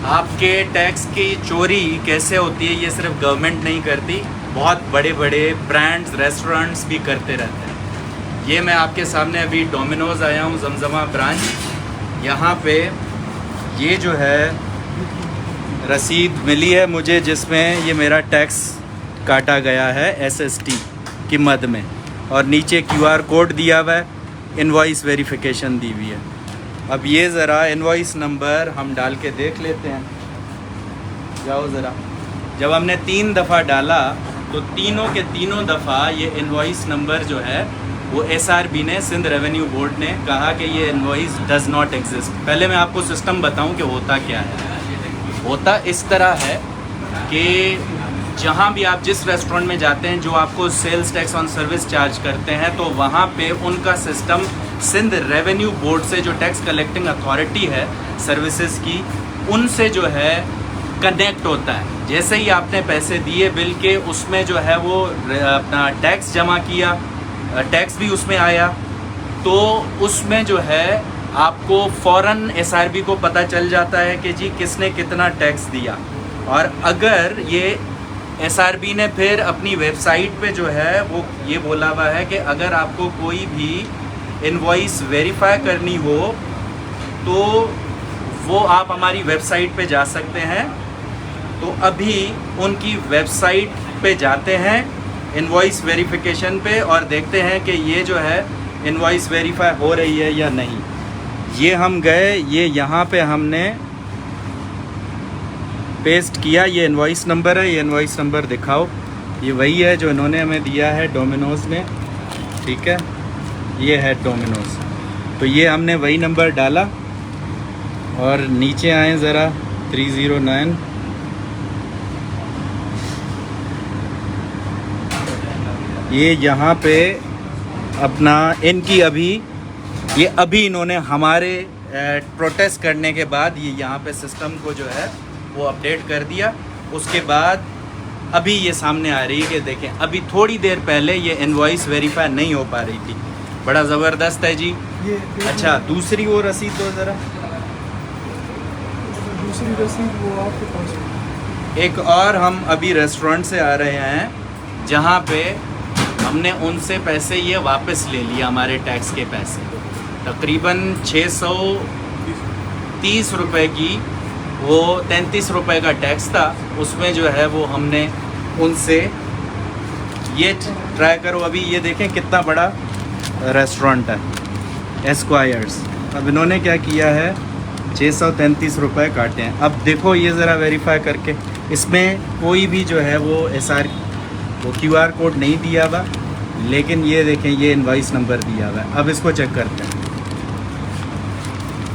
आपके टैक्स की चोरी कैसे होती है ये सिर्फ गवर्नमेंट नहीं करती, बहुत बड़े बड़े ब्रांड्स रेस्टोरेंट्स भी करते रहते हैं। ये मैं आपके सामने अभी डोमिनोज़ आया हूँ, जमजमा ब्रांच। यहाँ पे ये जो है रसीद मिली है मुझे, जिसमें ये मेरा टैक्स काटा गया है SST की मद में, और नीचे QR कोड दिया हुआ है, इनवॉइस वेरिफिकेशन दी हुई है। अब ये ज़रा इनवॉइस नंबर हम डाल के देख लेते हैं। जाओ ज़रा। जब हमने 3 दफ़ा डाला तो तीनों के तीनों दफ़ा ये इनवॉइस नंबर जो है वो SRB ने, सिंध रेवेन्यू बोर्ड ने कहा कि ये इनवॉइस डज़ नॉट एग्जिस्ट। पहले मैं आपको सिस्टम बताऊं कि होता क्या है। होता इस तरह है कि जहाँ भी आप जिस रेस्टोरेंट में जाते हैं जो आपको sales tax on service charge करते हैं, तो वहाँ पे उनका सिस्टम सिंध रेवेन्यू बोर्ड से, जो टैक्स कलेक्टिंग अथॉरिटी है सर्विसेज की, उनसे जो है कनेक्ट होता है। जैसे ही आपने पैसे दिए बिल के, उसमें जो है वो अपना टैक्स जमा किया, टैक्स भी उसमें आया, तो उसमें जो है आपको फ़ौरन SRB को पता चल जाता है कि जी किसने कितना टैक्स दिया। और अगर ये SRB ने फिर अपनी वेबसाइट पे जो है वो ये बोला हुआ है कि अगर आपको कोई भी इनवॉइस वेरीफाई करनी हो तो वो आप हमारी वेबसाइट पे जा सकते हैं। तो अभी उनकी वेबसाइट पे जाते हैं इनवॉइस वेरिफिकेशन पे, और देखते हैं कि ये जो है इनवॉइस वेरीफाई हो रही है या नहीं। ये हम गए, ये यहाँ पे हमने पेस्ट किया, ये इनवॉइस नंबर है, ये इनवॉइस नंबर दिखाओ। ये वही है जो इन्होंने हमें दिया है डोमिनोज़ ने, ठीक है, ये है डोमिनोज़। तो ये हमने वही नंबर डाला और नीचे आए ज़रा 309। ये यहाँ पे अपना इनकी अभी इन्होंने हमारे प्रोटेस्ट करने के बाद ये यहाँ पे सिस्टम को जो है वो अपडेट कर दिया। उसके बाद अभी ये सामने आ रही है कि देखें, अभी थोड़ी देर पहले ये इनवॉइस वेरीफाई नहीं हो पा रही थी। बड़ा ज़बरदस्त है जी। अच्छा, दूसरी वो रसीद दो ज़रा। दूसरी रसीद वो आपके पास। एक और हम अभी रेस्टोरेंट से आ रहे हैं जहाँ पे हमने उनसे पैसे ये वापस ले लिया, हमारे टैक्स के पैसे, तकरीबन 630 रुपए की, वो 33 रुपए का टैक्स था, उसमें जो है वो हमने उनसे ये ट्राई करो। अभी ये देखें कितना बड़ा रेस्टोरेंट है, एस्क्वायर्स। अब इन्होंने क्या किया है, 633 रुपए काटे हैं। अब देखो ये ज़रा वेरीफाई करके, इसमें कोई भी जो है वो QR कोड नहीं दिया हुआ, लेकिन ये देखें ये इनवॉइस नंबर दिया हुआ है। अब इसको चेक करते हैं,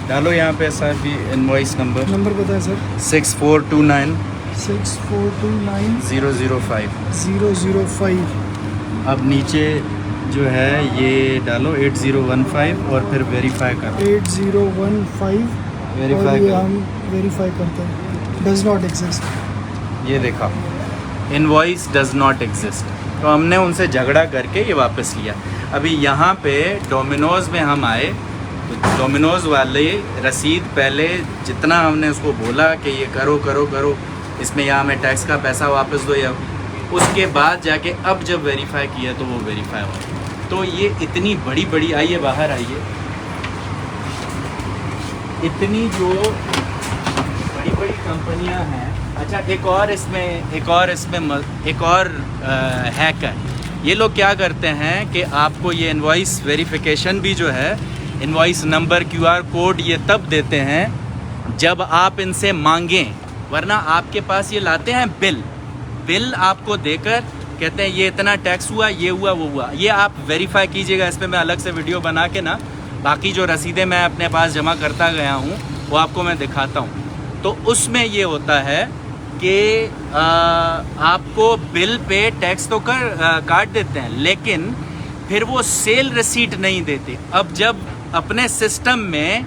डालो यहाँ पे SRB इनवॉइस नंबर बताएं सर। 6429 6429 005। अब नीचे जो है ये डालो 8015 और फिर वेरीफाई करो। 8015 वेरीफाई और ये करो। हम वेरीफाई करते हैं, डज नॉट एग्जिस्ट। ये देखा, इनवॉइस डज नॉट एग्जिस्ट। तो हमने उनसे झगड़ा करके ये वापस लिया। अभी यहाँ पे डोमिनोज़ में हम आए तो डोमिनोज़ वाले रसीद, पहले जितना हमने उसको बोला कि ये करो करो करो, इसमें यहाँ हमें टैक्स का पैसा वापस दो, या उसके बाद जाके अब जब वेरीफाई किया तो वो वेरीफाई हो। तो ये इतनी बड़ी आइए बाहर आइए, इतनी जो बड़ी कंपनियां हैं। अच्छा, एक और हैक है। ये लोग क्या करते हैं कि आपको ये इनवॉइस वेरिफिकेशन भी जो है, इनवॉइस नंबर QR कोड ये तब देते हैं जब आप इनसे मांगें, वरना आपके पास ये लाते हैं बिल आपको देकर कहते हैं ये इतना टैक्स हुआ, ये हुआ, वो हुआ। ये आप वेरीफाई कीजिएगा, इस पर मैं अलग से वीडियो बना के ना बाकी जो रसीदें मैं अपने पास जमा करता गया हूँ वो आपको मैं दिखाता हूँ। तो उसमें ये होता है कि आपको बिल पे टैक्स तो काट देते हैं, लेकिन फिर वो सेल रिसीट नहीं देते। अब जब अपने सिस्टम में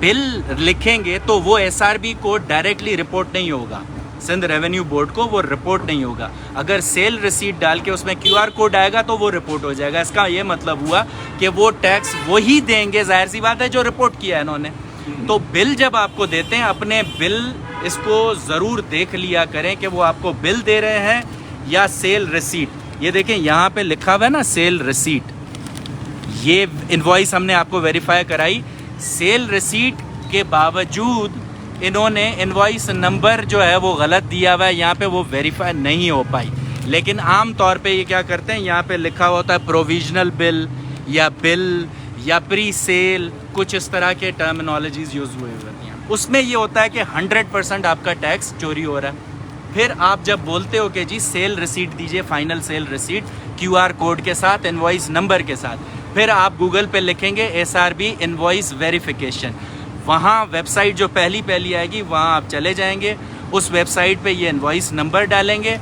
बिल लिखेंगे तो वो SRB को डायरेक्टली रिपोर्ट नहीं होगा, सिंध रेवेन्यू बोर्ड को वो रिपोर्ट नहीं होगा। अगर सेल रिसीट डाल के उसमें QR कोड आएगा तो वो रिपोर्ट हो जाएगा। इसका ये मतलब हुआ कि वो टैक्स वही देंगे, जाहिर सी बात है, जो रिपोर्ट किया है इन्होंने। तो बिल जब आपको देते हैं, अपने बिल इसको ज़रूर देख लिया करें कि वो आपको बिल दे रहे हैं या सेल रिसीट। ये देखें यहाँ पे लिखा हुआ है ना सेल रिसीट, ये इनवॉइस हमने आपको वेरीफाई कराई। सेल रिसीट के बावजूद इन्होंने इनवॉइस नंबर जो है वो गलत दिया हुआ है, यहाँ पे वो वेरीफाई नहीं हो पाई। लेकिन आम तौर पे ये क्या करते हैं, यहाँ पे लिखा होता है प्रोविजनल बिल या प्री सेल, कुछ इस तरह के टर्मिनोलॉजीज यूज़ हुए होती हैं। उसमें ये होता है कि 100% आपका टैक्स चोरी हो रहा है। फिर आप जब बोलते हो कि जी सेल रिसीट दीजिए, final sale receipt QR code के साथ, इनवॉइस नंबर के साथ, फिर आप गूगल पे लिखेंगे SRB इनवॉइस वेरिफिकेशन, वहाँ वेबसाइट जो पहली आएगी वहाँ आप चले जाएंगे, उस वेबसाइट पे ये इनवॉइस नंबर डालेंगे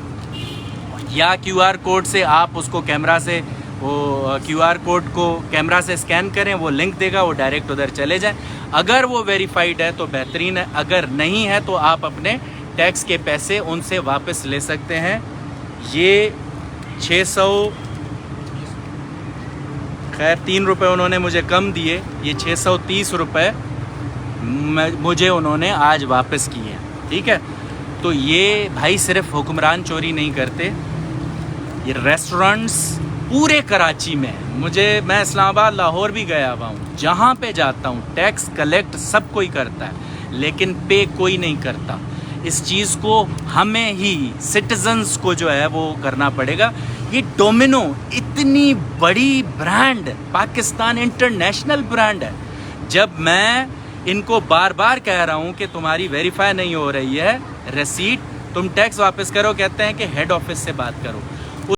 या QR कोड से आप उसको कैमरा से वो QR कोड को कैमरा से स्कैन करें, वो लिंक देगा, वो डायरेक्ट उधर चले जाएं। अगर वो वेरीफाइड है तो बेहतरीन है, अगर नहीं है तो आप अपने टैक्स के पैसे उनसे वापस ले सकते हैं। ये 600 खैर 3 रुपये उन्होंने मुझे कम दिए, ये 630 रुपये मुझे उन्होंने आज वापस किए, ठीक है। तो ये भाई सिर्फ हुक्मरान चोरी नहीं करते, ये रेस्टोरेंट्स पूरे कराची में, मैं इस्लामाबाद लाहौर भी गया हुआ हूँ, जहाँ पे जाता हूँ टैक्स कलेक्ट सब कोई करता है लेकिन पे कोई नहीं करता। इस चीज़ को हमें ही सिटीजन्स को जो है वो करना पड़ेगा। ये डोमिनो इतनी बड़ी ब्रांड, पाकिस्तान इंटरनेशनल ब्रांड है, जब मैं इनको बार बार कह रहा हूँ कि तुम्हारी वेरीफाई नहीं हो रही है रसीट, तुम टैक्स वापस करो, कहते हैं कि हेड ऑफिस से बात करो।